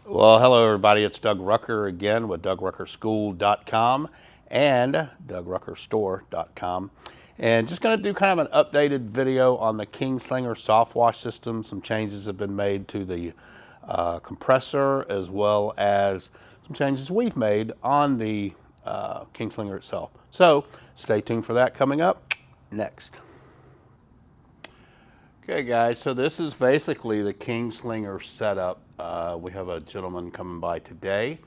Well, hello everybody. It's Doug Rucker again with DougRuckerSchool.com and DougRuckerStore.com. And just going to do kind of an updated video on the Kingslinger soft wash system. Some changes have been made to the compressor, as well as some changes we've made on the Kingslinger itself. So stay tuned for that coming up next. Okay guys, so this is basically the Kingslinger setup. We have a gentleman coming by today.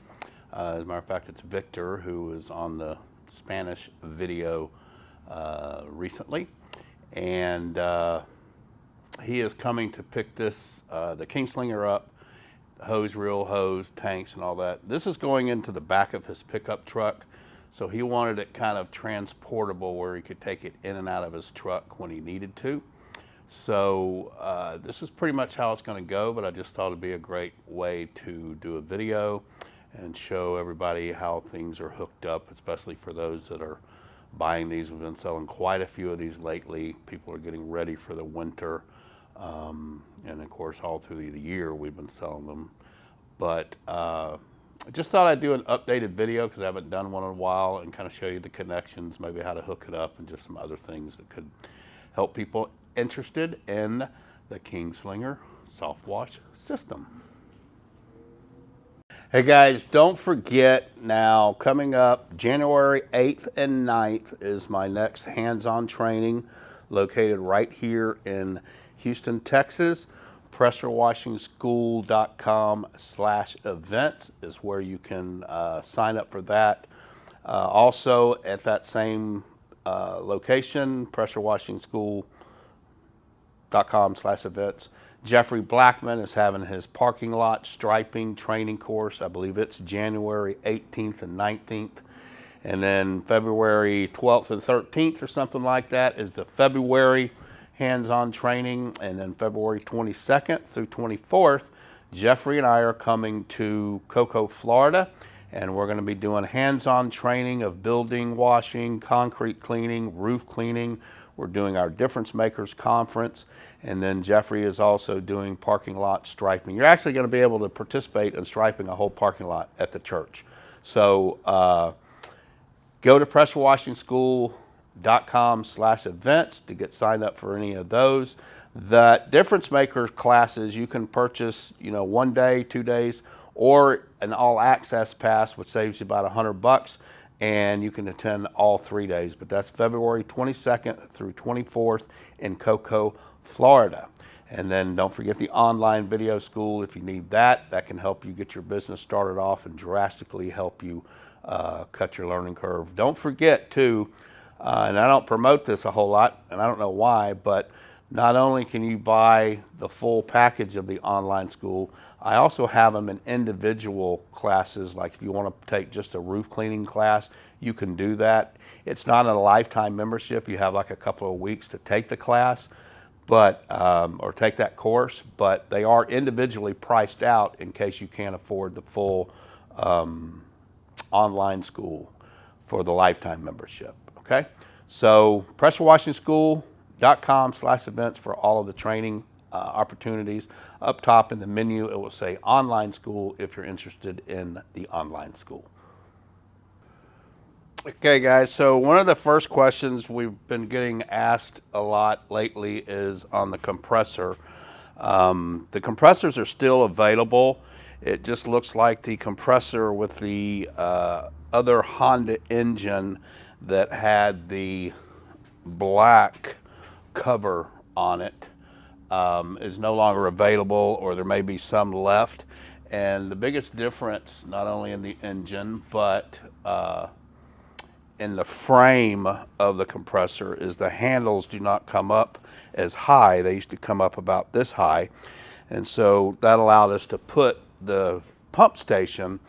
As a matter of fact, it's Victor, who was on the Spanish video recently. And he is coming to pick this, the Kingslinger up, hose reel, hose, tanks and all that. This is going into the back of his pickup truck. So he wanted it kind of transportable where he could take it in and out of his truck when he needed to. So this is pretty much how it's going to go, but I just thought it'd be a great way to do a video and show everybody how things are hooked up, especially for those that are buying these. We've been selling quite a few of these lately. People are getting ready for the winter, and of course all through the year we've been selling them. But I just thought I'd do an updated video because I haven't done one in a while, and kind of show you the connections, maybe how to hook it up, and just some other things that could help people interested in the Kingslinger soft wash system. Hey guys, don't forget now, coming up January 8th and 9th is my next hands-on training, located right here in Houston, Texas. PressureWashingSchool.com/events is where you can sign up for that. Also at that same location, PressureWashingSchool.com/events. Jeffrey Blackman is having his parking lot striping training course. I believe it's January 18th and 19th. And then February 12th and 13th or something like that is the February hands-on training. And then February 22nd through 24th, Jeffrey and I are coming to Cocoa, Florida. And we're going to be doing hands-on training of building washing, concrete cleaning, roof cleaning. We're doing our Difference Makers Conference, and then Jeffrey is also doing parking lot striping. You're actually going to be able to participate in striping a whole parking lot at the church. So go to PressureWashingSchool.com/events to get signed up for any of those. The Difference Makers classes you can purchase, 1 day, 2 days, or an all-access pass, which saves you about $100. And you can attend all 3 days, but that's February 22nd through 24th in Cocoa, Florida. And then don't forget the online video school. If you need that, that can help you get your business started off and drastically help you cut your learning curve. Don't forget too, and I don't promote this a whole lot, and I don't know why, but not only can you buy the full package of the online school, I also have them in individual classes. Like if you want to take just a roof cleaning class, you can do that. It's not a lifetime membership. You have like a couple of weeks to take the class, but or take that course, but they are individually priced out in case you can't afford the full online school for the lifetime membership. Okay, so PressureWashingSchool.com/events for all of the training opportunities. Up top in the menu, it will say online school if you're interested in the online school. Okay guys, so one of the first questions we've been getting asked a lot lately is on the compressor. The compressors are still available. It just looks like the compressor with the other Honda engine that had the black cover on it is no longer available, or there may be some left. And the biggest difference, not only in the engine, but in the frame of the compressor, is the handles do not come up as high. They used to come up about this high. And so that allowed us to put the pump station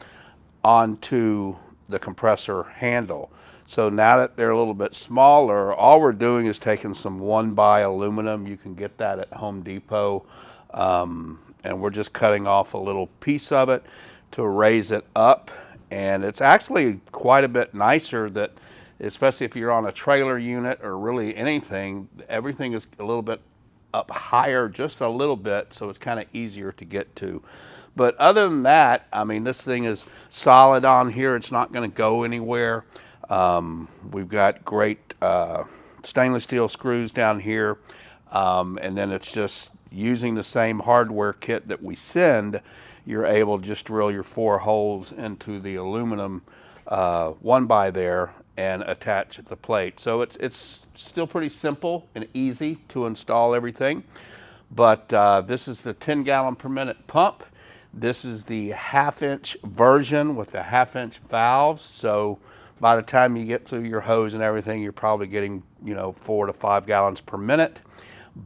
onto the compressor handle. So now that they're a little bit smaller, all we're doing is taking some 1x aluminum. You can get that at Home Depot. And we're just cutting off a little piece of it to raise it up. And it's actually quite a bit nicer, that, especially if you're on a trailer unit or really anything, everything is a little bit up higher, just a little bit, so it's kind of easier to get to. But other than that, I mean, this thing is solid on here. It's not going to go anywhere. We've got great stainless steel screws down here. And then it's just using the same hardware kit that we send. You're able to just drill your 4 holes into the aluminum one by there and attach the plate. So it's still pretty simple and easy to install everything. But this is the 10 gallon per minute pump. This is the 1/2 inch version with the 1/2 inch valves. So by the time you get through your hose and everything, you're probably getting, 4 to 5 gallons per minute.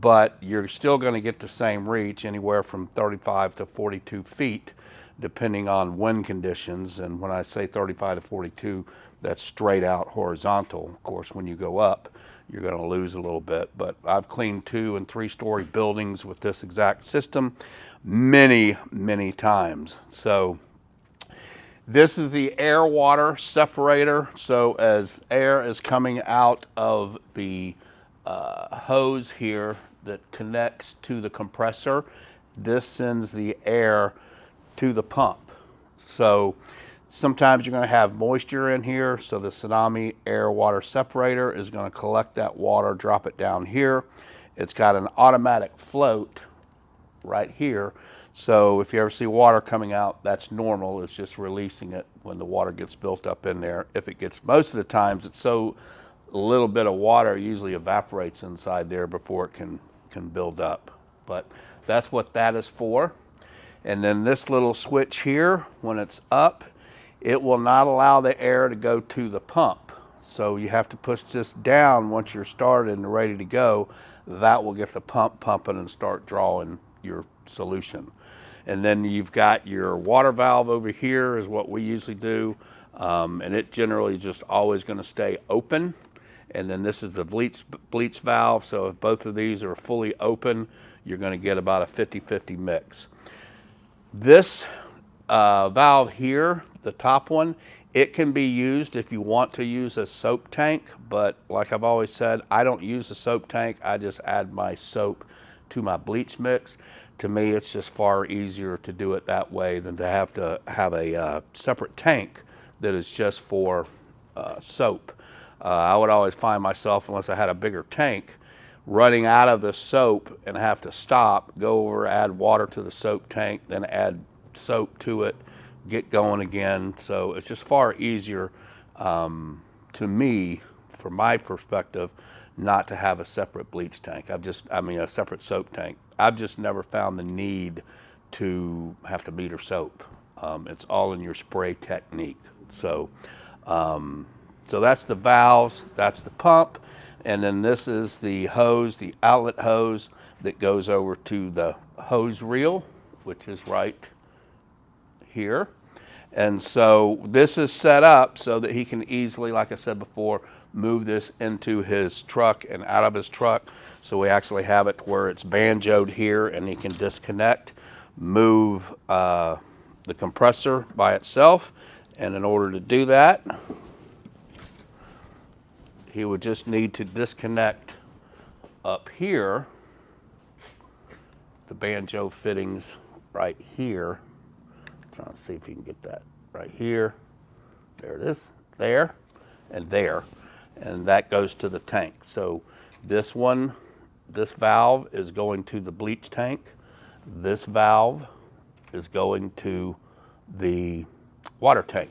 But you're still going to get the same reach, anywhere from 35 to 42 feet, depending on wind conditions. And when I say 35 to 42, that's straight out horizontal. Of course, when you go up, you're going to lose a little bit. But I've cleaned 2- and 3-story buildings with this exact system many, many times. So this is the air water separator. So as air is coming out of the hose here that connects to the compressor, this sends the air to the pump. So sometimes you're going to have moisture in here, so the Tsunami air water separator is going to collect that water, drop it down here. It's got an automatic float right here, so if you ever see water coming out, that's normal. It's just releasing it when the water gets built up in there. If it gets, most of the times it's so a little bit of water usually evaporates inside there before it can build up. But that's what that is for. And then this little switch here, when it's up, it will not allow the air to go to the pump. So you have to push this down once you're started and ready to go. That will get the pump pumping and start drawing your solution. And then you've got your water valve over here is what we usually do. And it generally is just always going to stay open. And then this is the bleach valve. So if both of these are fully open, you're going to get about a 50-50 mix. This valve here, the top one, it can be used if you want to use a soap tank, but like I've always said, I don't use a soap tank. I just add my soap to my bleach mix. To me, it's just far easier to do it that way than to have a separate tank that is just for soap. I would always find myself, unless I had a bigger tank, running out of the soap and have to stop, go over, add water to the soap tank, then add soap to it, get going again. So it's just far easier to me, from my perspective, not to have a separate bleach tank. A separate soap tank. I've just never found the need to have to meter soap. It's all in your spray technique. So that's the valves, that's the pump, and then this is the hose, the outlet hose that goes over to the hose reel, which is right here. And so this is set up so that he can easily, like I said before, move this into his truck and out of his truck. So we actually have it where it's banjoed here, and he can disconnect, move the compressor by itself. And in order to do that, he would just need to disconnect up here, the banjo fittings right here. I'm trying to see if you can get that right here. There it is, there, and there. And that goes to the tank. So this one, this valve is going to the bleach tank. This valve is going to the water tank.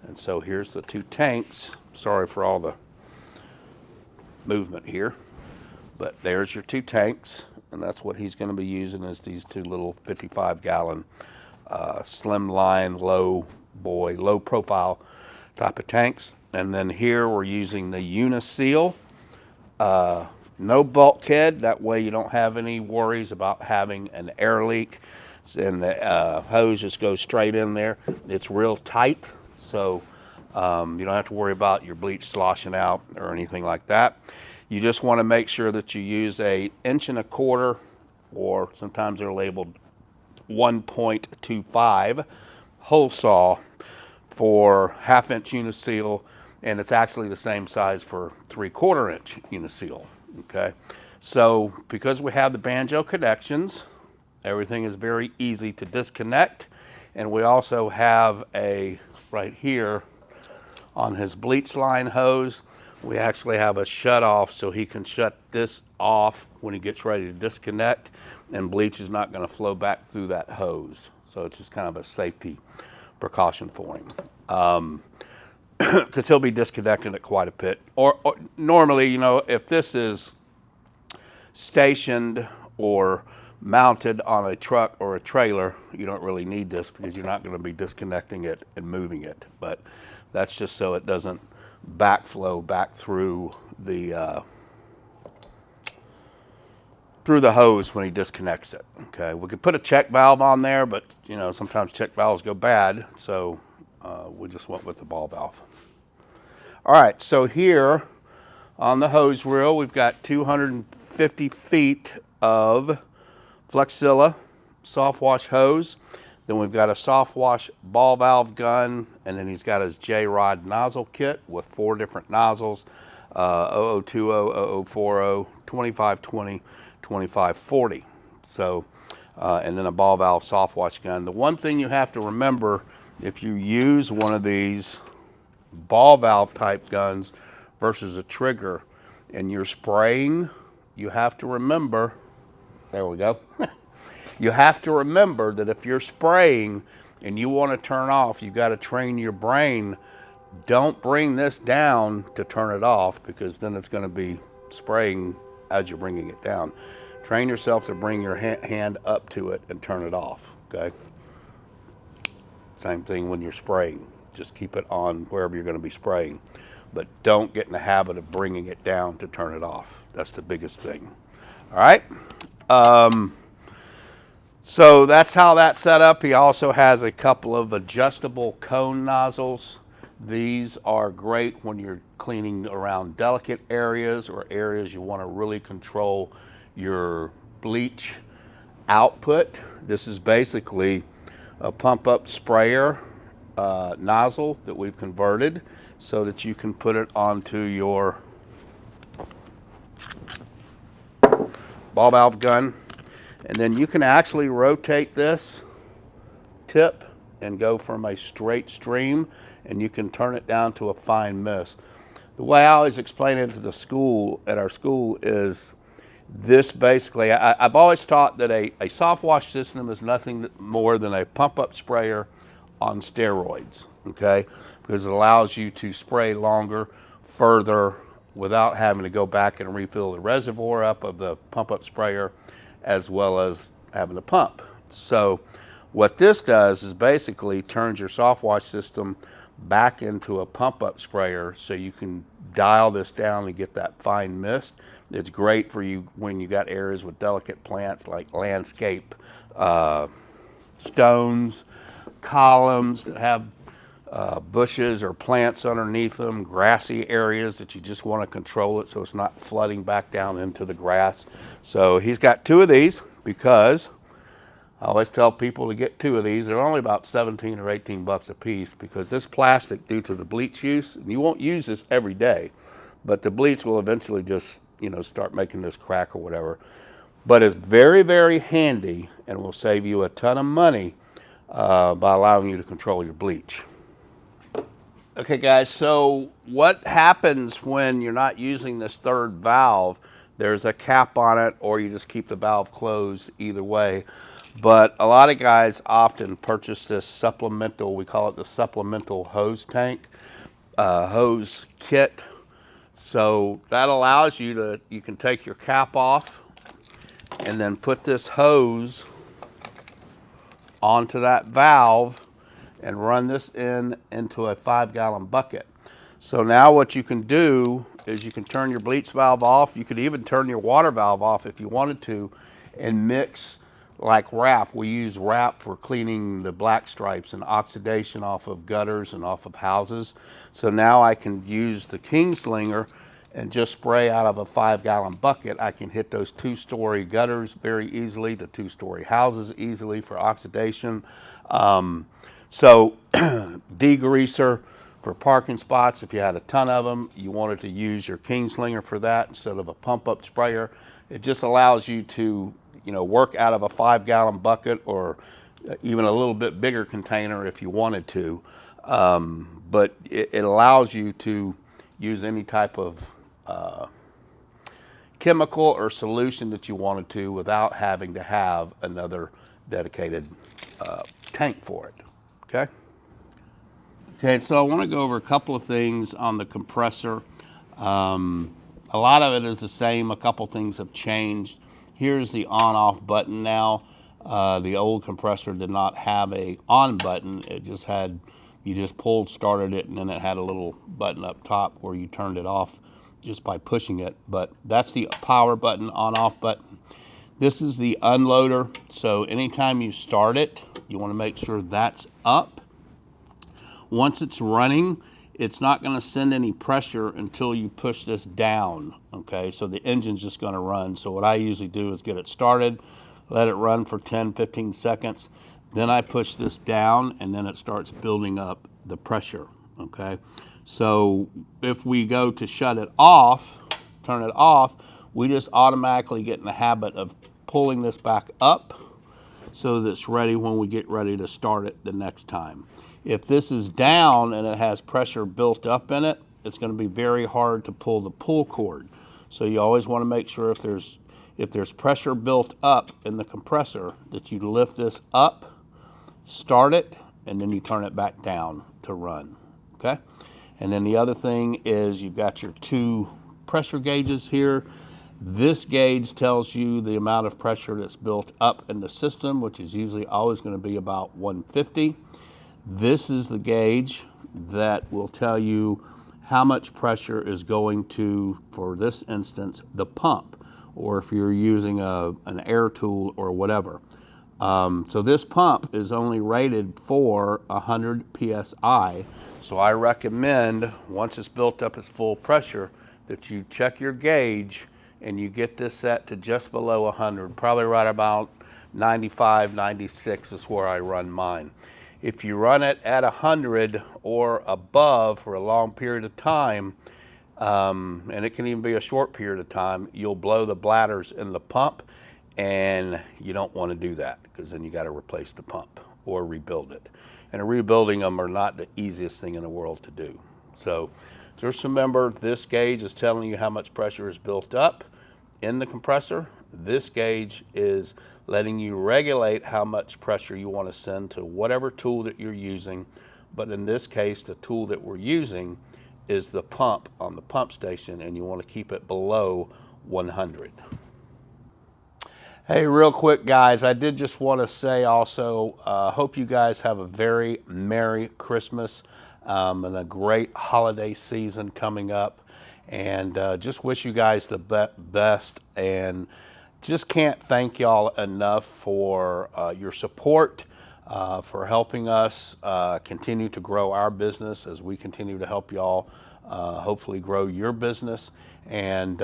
And so here's the 2 tanks. Sorry for all the movement here, but there's your 2 tanks, and that's what he's going to be using, is these 2 little 55-gallon slimline, low profile type of tanks. And then here we're using the Uniseal, no bulkhead. That way you don't have any worries about having an air leak, and the hose just goes straight in there. It's real tight, so you don't have to worry about your bleach sloshing out or anything like that. You just want to make sure that you use a 1.25 inch, or sometimes they're labeled 1.25 hole saw for 1/2 inch Uniseal, and it's actually the same size for 3/4 inch Uniseal. Okay, so because we have the banjo connections, everything is very easy to disconnect. And we also have a, right here on his bleach line hose, we actually have a shut off so he can shut this off when he gets ready to disconnect, and bleach is not going to flow back through that hose. So it's just kind of a safety precaution for him. Because he'll be disconnecting it quite a bit. Or normally, you know, if this is stationed or mounted on a truck or a trailer, you don't really need this because you're not going to be disconnecting it and moving it. But that's just so it doesn't backflow back through the hose when he disconnects it. Okay, we could put a check valve on there, but you know, sometimes check valves go bad, so we just went with the ball valve. All right, so here on the hose reel, we've got 250 feet of Flexilla soft wash hose. Then we've got a soft wash ball valve gun, and then he's got his J-Rod nozzle kit with 4 different nozzles, 0020, 0040, 2520, 2540. So, and then a ball valve soft wash gun. The one thing you have to remember, if you use one of these ball valve type guns versus a trigger and you're spraying, you have to remember, there we go. You have to remember that if you're spraying and you want to turn off, you've got to train your brain. Don't bring this down to turn it off, because then it's going to be spraying as you're bringing it down. Train yourself to bring your hand up to it and turn it off, okay? Same thing when you're spraying. Just keep it on wherever you're going to be spraying. But don't get in the habit of bringing it down to turn it off. That's the biggest thing. All right? So that's how that's set up. He also has a couple of adjustable cone nozzles. These are great when you're cleaning around delicate areas or areas you want to really control your bleach output. This is basically a pump up sprayer nozzle that we've converted so that you can put it onto your ball valve gun. And then you can actually rotate this tip and go from a straight stream, and you can turn it down to a fine mist. The way I always explain it to the school, at our school, is this basically, I've always taught that a soft wash system is nothing more than a pump-up sprayer on steroids, okay? Because it allows you to spray longer, further, without having to go back and refill the reservoir up of the pump-up sprayer, as well as having to pump. So what this does is basically turns your soft wash system back into a pump-up sprayer, so you can dial this down and get that fine mist. It's great for you when you got areas with delicate plants like landscape, stones, columns that have bushes or plants underneath them, grassy areas that you just want to control it so it's not flooding back down into the grass. So he's got 2 of these, because I always tell people to get 2 of these. They're only about 17 or 18 bucks a piece, because this plastic, due to the bleach use, and you won't use this every day, but the bleach will eventually just, you know, start making this crack or whatever. But it's very, very handy and will save you a ton of money by allowing you to control your bleach. Okay guys, so what happens when you're not using this third valve? There's a cap on it, or you just keep the valve closed, either way. But a lot of guys often purchase this supplemental, we call it the supplemental hose tank, hose kit. So that allows you to, you can take your cap off and then put this hose onto that valve and run this into a 5-gallon bucket. So now what you can do is you can turn your bleach valve off. You could even turn your water valve off if you wanted to, and mix like wrap. We use wrap for cleaning the black stripes and oxidation off of gutters and off of houses. So now I can use the Kingslinger and just spray out of a 5-gallon bucket. I can hit those 2-story gutters very easily, the 2-story houses easily for oxidation. So degreaser for parking spots, if you had a ton of them, you wanted to use your Kingslinger for that instead of a pump-up sprayer. It just allows you to, you know, work out of a 5-gallon bucket, or even a little bit bigger container if you wanted to. But it allows you to use any type of chemical or solution that you wanted to without having to have another dedicated tank for it. Okay. Okay, so I want to go over a couple of things on the compressor. A lot of it is the same. A couple things have changed. Here's the on-off button now. The old compressor did not have a on button. It just had, you just pulled, started it, and then it had a little button up top where you turned it off just by pushing it. But that's the power button, on-off button. This is the unloader. So anytime you start it, you want to make sure that's up. Once it's running, it's not going to send any pressure until you push this down, okay? So the engine's just going to run. So what I usually do is get it started, let it run for 10, 15 seconds. Then I push this down, and then it starts building up the pressure, okay? So if we go to shut it off, turn it off, we just automatically get in the habit of pulling this back up so that it's ready when we get ready to start it the next time. If this is down and it has pressure built up in it, it's going to be very hard to pull the pull cord. So you always want to make sure if there's pressure built up in the compressor that you lift this up, start it, and then you turn it back down to run, okay? And then the other thing is you've got your two pressure gauges here. This gauge tells you the amount of pressure that's built up in the system, which is usually always going to be about 150. This is the gauge that will tell you how much pressure is going to, for this instance, the pump, or if you're using an air tool or whatever. So this pump is only rated for 100 PSI. So I recommend, once it's built up its full pressure, that you check your gauge and you get this set to just below 100, probably right about 95, 96 is where I run mine. If you run it at 100 or above for a long period of time, and it can even be a short period of time, you'll blow the bladders in the pump, and you don't want to do that because then you got to replace the pump or rebuild it. And rebuilding them are not the easiest thing in the world to do. So just remember, this gauge is telling you how much pressure is built up in the compressor. This gauge is letting you regulate how much pressure you want to send to whatever tool that you're using. But in this case, the tool that we're using is the pump on the pump station, and you want to keep it below 100. Hey, real quick, guys, I did just want to say also, hope you guys have a very Merry Christmas and a great holiday season coming up. And just wish you guys the best, and just can't thank y'all enough for your support, for helping us continue to grow our business as we continue to help y'all hopefully grow your business. And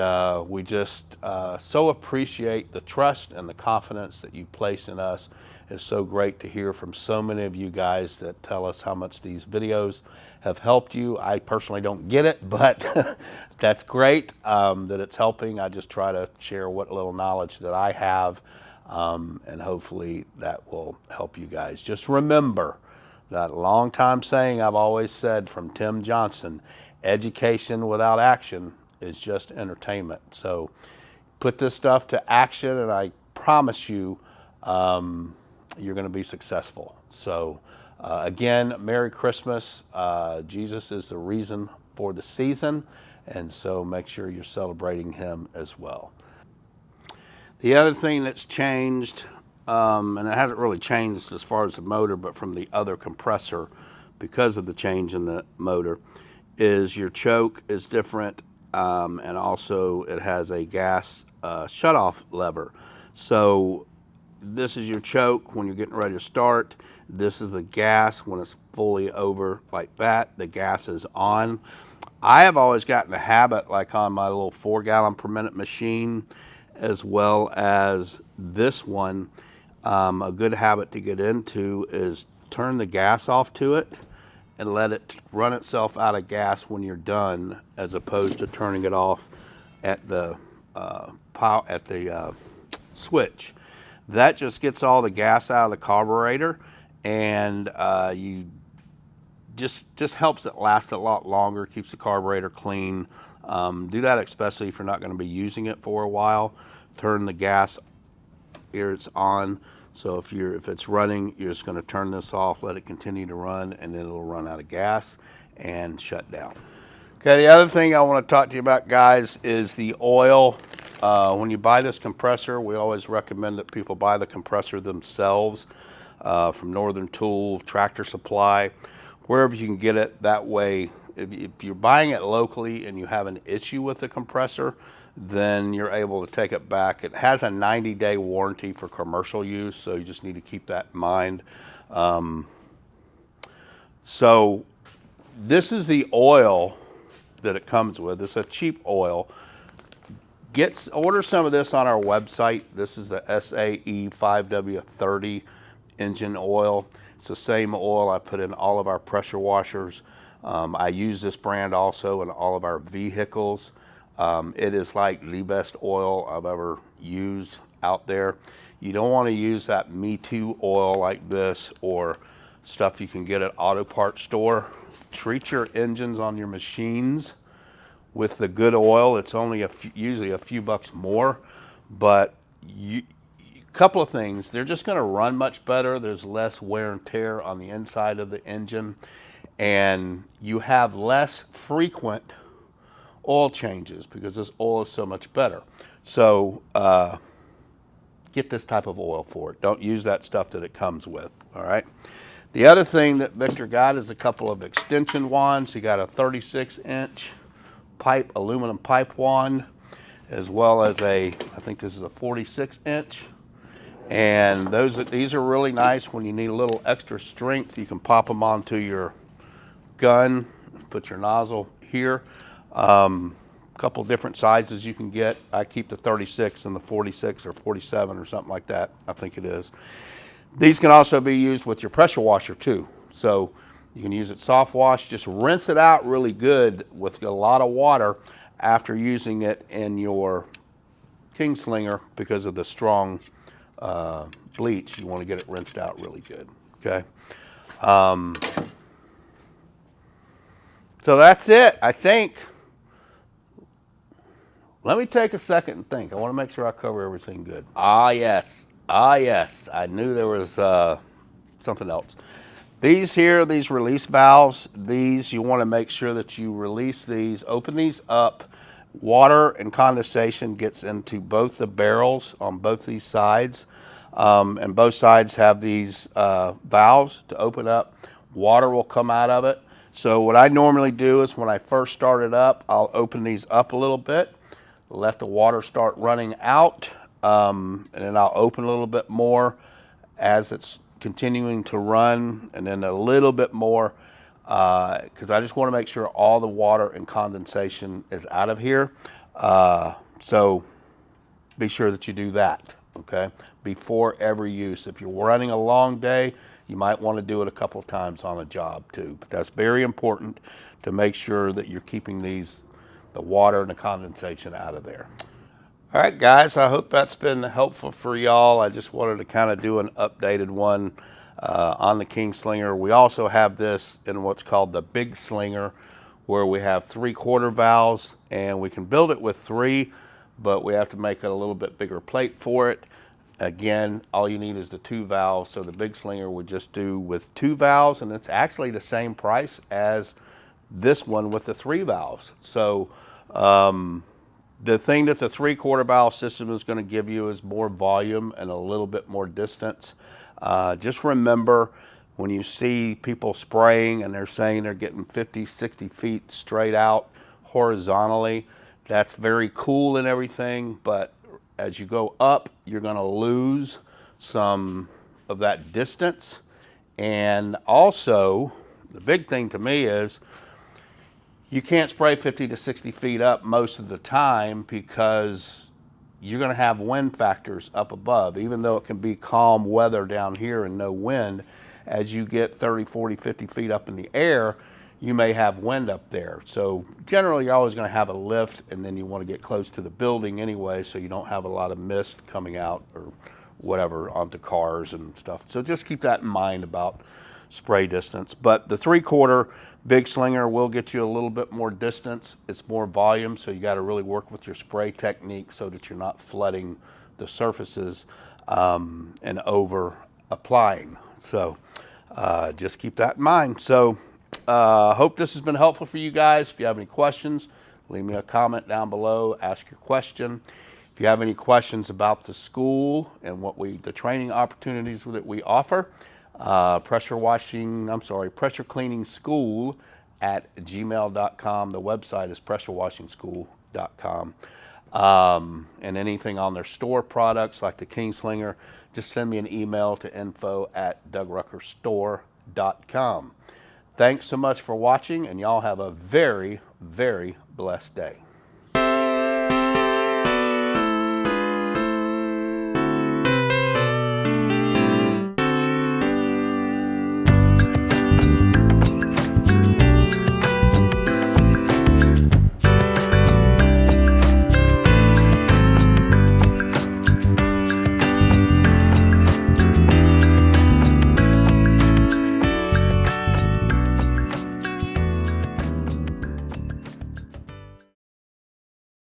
we just so appreciate the trust and the confidence that you place in us. It's so great to hear from so many of you guys that tell us how much these videos have helped you. I personally don't get it, but that's great that it's helping. I just try to share what little knowledge that I have, and hopefully that will help you guys. Just remember that long time saying I've always said from Tim Johnson, education without action is just entertainment. So put this stuff to action, and I promise you, you're going to be successful. So again, Merry Christmas. Jesus is the reason for the season, and so make sure you're celebrating him as well. The other thing that's changed, and it hasn't really changed as far as the motor, but from the other compressor because of the change in the motor, is your choke is different, and also it has a gas shutoff lever. So this is your choke when you're getting ready to start. This is the gas when it's fully over like that. The gas is on. I have always gotten the habit, like on my little 4 gallon per minute machine, as well as this one, a good habit to get into is turn the gas off to it and let it run itself out of gas when you're done, as opposed to turning it off at the switch. That just gets all the gas out of the carburetor, and you just helps it last a lot longer, keeps the carburetor clean. Do that especially if you're not going to be using it for a while. Turn the gas, here it's on. So if it's running, you're just going to turn this off, let it continue to run, and then it'll run out of gas and shut down. Okay, the other thing I want to talk to you about, guys, is the oil. When you buy this compressor, we always recommend that people buy the compressor themselves from Northern Tool, Tractor Supply, wherever you can get it. That way, if you're buying it locally and you have an issue with the compressor, then you're able to take it back. It has a 90-day warranty for commercial use, so you just need to keep that in mind. So this is the oil that it comes with. It's a cheap oil. Order some of this on our website. This is the SAE 5W30 engine oil. It's the same oil I put in all of our pressure washers. I use this brand also in all of our vehicles. It is like the best oil I've ever used out there. You don't want to use that Me Too oil like this or stuff you can get at auto parts store. Treat your engines on your machines with the good oil. It's only usually a few bucks more, but a couple of things. They're just going to run much better. There's less wear and tear on the inside of the engine, and you have less frequent oil changes because this oil is so much better. So get this type of oil for it. Don't use that stuff that it comes with. All right. The other thing that Victor got is a couple of extension wands. He got a 36-inch aluminum pipe wand, as well as I think this is a 46-inch. And these are really nice when you need a little extra strength. You can pop them onto your gun, put your nozzle here. Couple different sizes you can get. I keep the 36 and the 46 or 47 or something like that, I think it is. These can also be used with your pressure washer too. So you can use it soft wash. Just rinse it out really good with a lot of water after using it in your Kingslinger because of the strong bleach. You want to get it rinsed out really good. Okay. So that's it, I think. Let me take a second and think. I want to make sure I cover everything good. Ah, yes. I knew there was something else. These release valves, you want to make sure that you release these, open these up. Water and condensation gets into both the barrels on both these sides. And both sides have these valves to open up. Water will come out of it. So what I normally do is when I first start it up, I'll open these up a little bit, let the water start running out, and then I'll open a little bit more as it's continuing to run, and then a little bit more because I just want to make sure all the water and condensation is out of here. So be sure that you do that, okay, before every use. If you're running a long day, you might want to do it a couple of times on a job too. But that's very important to make sure that you're keeping the water and the condensation out of there. All right, guys, I hope that's been helpful for y'all. I just wanted to kind of do an updated one on the Kingslinger. We also have this in what's called the Big Slinger, where we have 3/4 valves, and we can build it with 3, but we have to make it a little bit bigger plate for it. Again, all you need is the 2 valves, so the Big Slinger would just do with 2 valves, and it's actually the same price as this one with the 3 valves. So the thing that the 3/4 valve system is going to give you is more volume and a little bit more distance. Just remember, when you see people spraying and they're saying they're getting 50, 60 feet straight out horizontally, that's very cool and everything, but as you go up, you're going to lose some of that distance. And also, the big thing to me is you can't spray 50 to 60 feet up most of the time because you're going to have wind factors up above. Even though it can be calm weather down here and no wind, as you get 30, 40, 50 feet up in the air, you may have wind up there. So generally you're always going to have a lift, and then you want to get close to the building anyway so you don't have a lot of mist coming out whatever onto cars and stuff. So just keep that in mind about spray distance. But the 3/4 big slinger will get you a little bit more distance. It's more volume, so you got to really work with your spray technique so that you're not flooding the surfaces and over applying. So just keep that in mind. So hope this has been helpful for you guys. If you have any questions, leave me a comment down below, ask your question. If you have any questions about the school and the training opportunities that we offer, pressure cleaning school at gmail.com. The website is pressurewashingschool.com. And anything on their store products like the Kingslinger, just send me an email to info@DougRuckerStore.com. Thanks so much for watching, and y'all have a very, very blessed day.